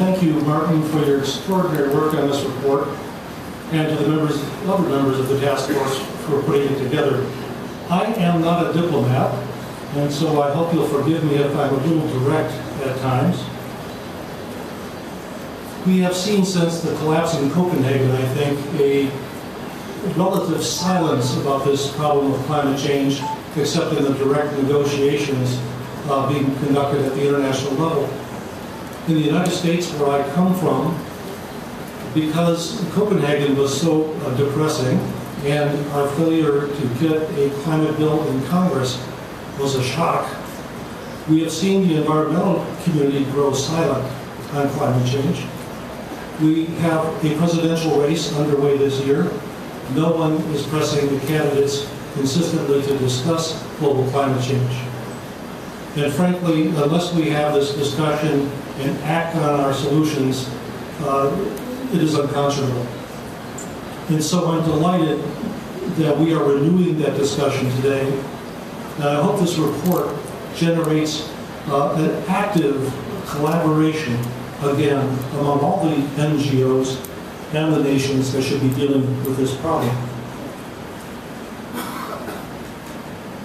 thank you, Martin, for your extraordinary work on this report, and to the other members of the task force for putting it together. I am not a diplomat, and so I hope you'll forgive me if I'm a little direct at times. We have seen since the collapse in Copenhagen, I think, a relative silence about this problem of climate change, except in the direct negotiations being conducted at the international level. In the United States, where I come from, because Copenhagen was so depressing and our failure to get a climate bill in Congress was a shock, we have seen the environmental community grow silent on climate change. We have a presidential race underway this year. No one is pressing the candidates consistently to discuss global climate change. And frankly, unless we have this discussion and act on our solutions, it is unconscionable. And so I'm delighted that we are renewing that discussion today. And I hope this report generates an active collaboration, again, among all the NGOs and the nations that should be dealing with this problem.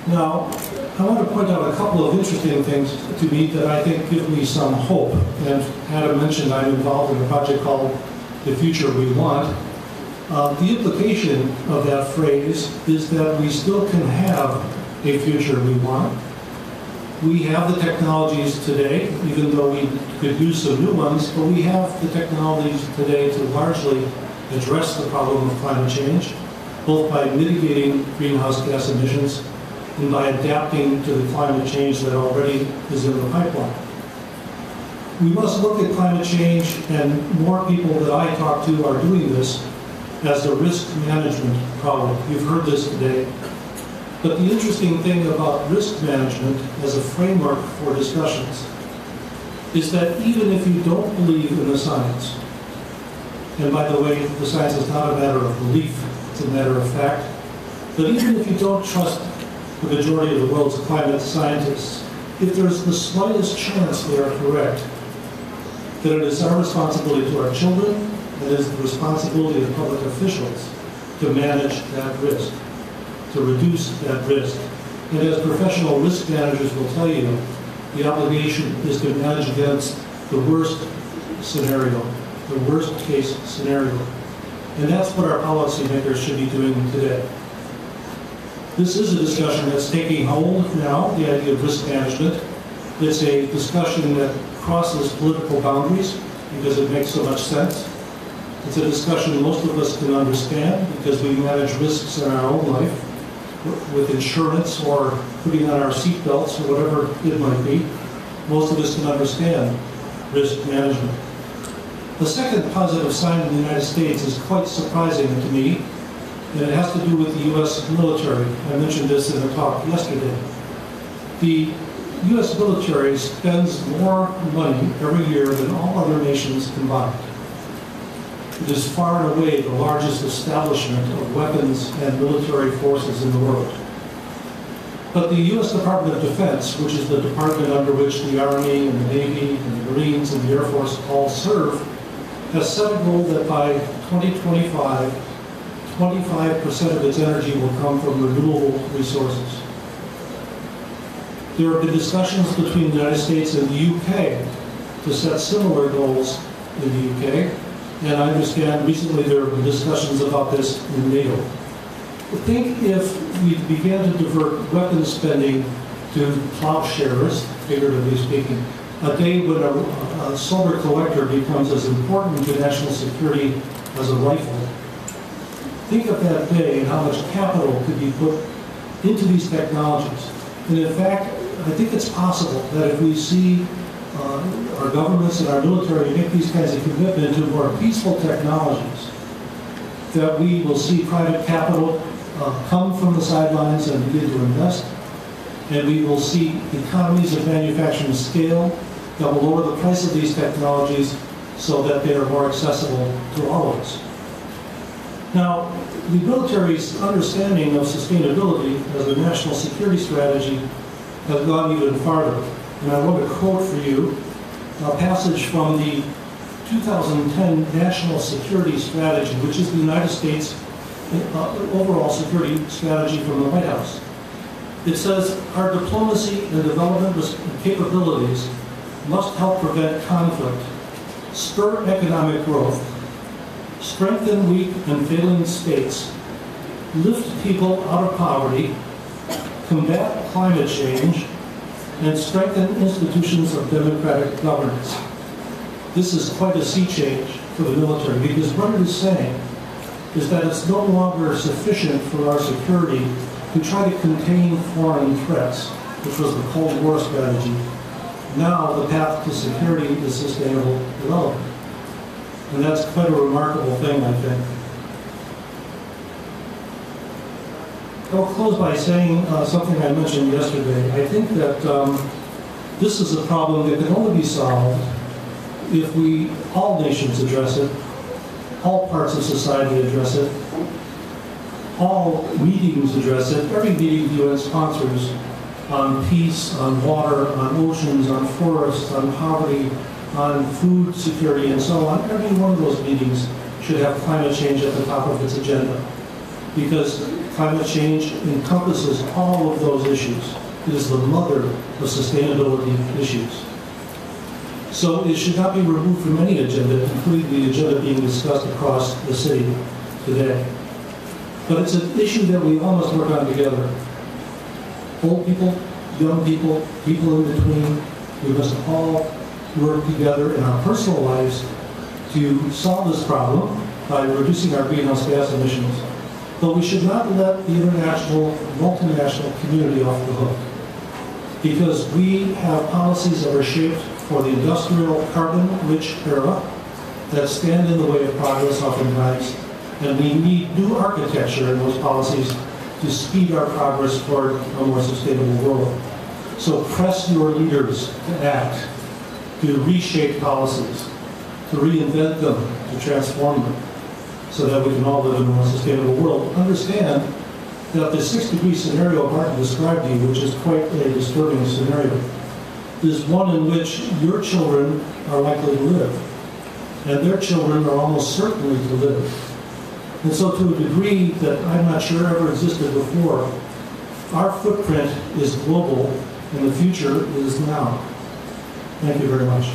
Now, I want to point out a couple of interesting things to me that I think give me some hope. And Adam mentioned I'm involved in a project called The Future We Want. The implication of that phrase is that we still can have a future we want. We have the technologies today, even though we could use some new ones, but we have the technologies today to largely address the problem of climate change, both by mitigating greenhouse gas emissions and by adapting to the climate change that already is in the pipeline. We must look at climate change, and more people that I talk to are doing this, as a risk management problem. You've heard this today. But the interesting thing about risk management as a framework for discussions is that even if you don't believe in the science, and by the way, the science is not a matter of belief, it's a matter of fact, but even if you don't trust the majority of the world's climate scientists, if there's the slightest chance they are correct, then it is our responsibility to our children, and it is the responsibility of public officials to manage that risk, to reduce that risk. And as professional risk managers will tell you, the obligation is to manage against the worst scenario, the worst case scenario. And that's what our policymakers should be doing today. This is a discussion that's taking hold now, the idea of risk management. It's a discussion that crosses political boundaries because it makes so much sense. It's a discussion most of us can understand because we manage risks in our own life with insurance or putting on our seatbelts or whatever it might be. Most of us can understand risk management. The second positive sign in the United States is quite surprising to me, and it has to do with the U.S. military. I mentioned this in a talk yesterday. The U.S. military spends more money every year than all other nations combined. It is far and away the largest establishment of weapons and military forces in the world. But the U.S. Department of Defense, which is the department under which the Army and the Navy and the Marines and the Air Force all serve, has set a goal that by 2025, 25% of its energy will come from renewable resources. There have been discussions between the United States and the UK to set similar goals in the UK, and I understand recently there have been discussions about this in NATO. Think if we began to divert weapons spending to plowshares, figuratively speaking, a day when a solar collector becomes as important to national security as a rifle. Think of that day and how much capital could be put into these technologies. And in fact, I think it's possible that if we see our governments and our military make these kinds of commitment to more peaceful technologies, that we will see private capital come from the sidelines and begin to invest, and we will see economies of manufacturing scale that will lower the price of these technologies so that they are more accessible to all of us. Now, the military's understanding of sustainability as a national security strategy has gone even farther. And I want to quote for you a passage from the 2010 National Security Strategy, which is the United States overall security strategy from the White House. It says our diplomacy and development capabilities must help prevent conflict, spur economic growth, strengthen weak and failing states, lift people out of poverty, combat climate change, and strengthen institutions of democratic governance. This is quite a sea change for the military, because what it is saying is that it's no longer sufficient for our security to try to contain foreign threats, which was the Cold War strategy. Now the path to security is sustainable development. And that's quite a remarkable thing, I think. I'll close by saying something I mentioned yesterday. I think that this is a problem that can only be solved if all nations address it, all parts of society address it, all meetings address it. Every meeting the UN sponsors on peace, on water, on oceans, on forests, on poverty, on food security, and so on, every one of those meetings should have climate change at the top of its agenda, because climate change encompasses all of those issues. It is the mother of sustainability issues. So it should not be removed from any agenda, including the agenda being discussed across the city today. But it's an issue that we all must work on together. Old people, young people, people in between, we must all work together in our personal lives to solve this problem by reducing our greenhouse gas emissions. But we should not let the international, multinational community off the hook, because we have policies that are shaped for the industrial carbon-rich era that stand in the way of progress oftentimes, and we need new architecture in those policies to speed our progress toward a more sustainable world. So press your leaders to act, to reshape policies, to reinvent them, to transform them, so that we can all live in a more sustainable world. Understand that the 6-degree scenario Martin described to you, which is quite a disturbing scenario, is one in which your children are likely to live, and their children are almost certainly to live. And so to a degree that I'm not sure ever existed before, our footprint is global, and the future is now. Thank you very much.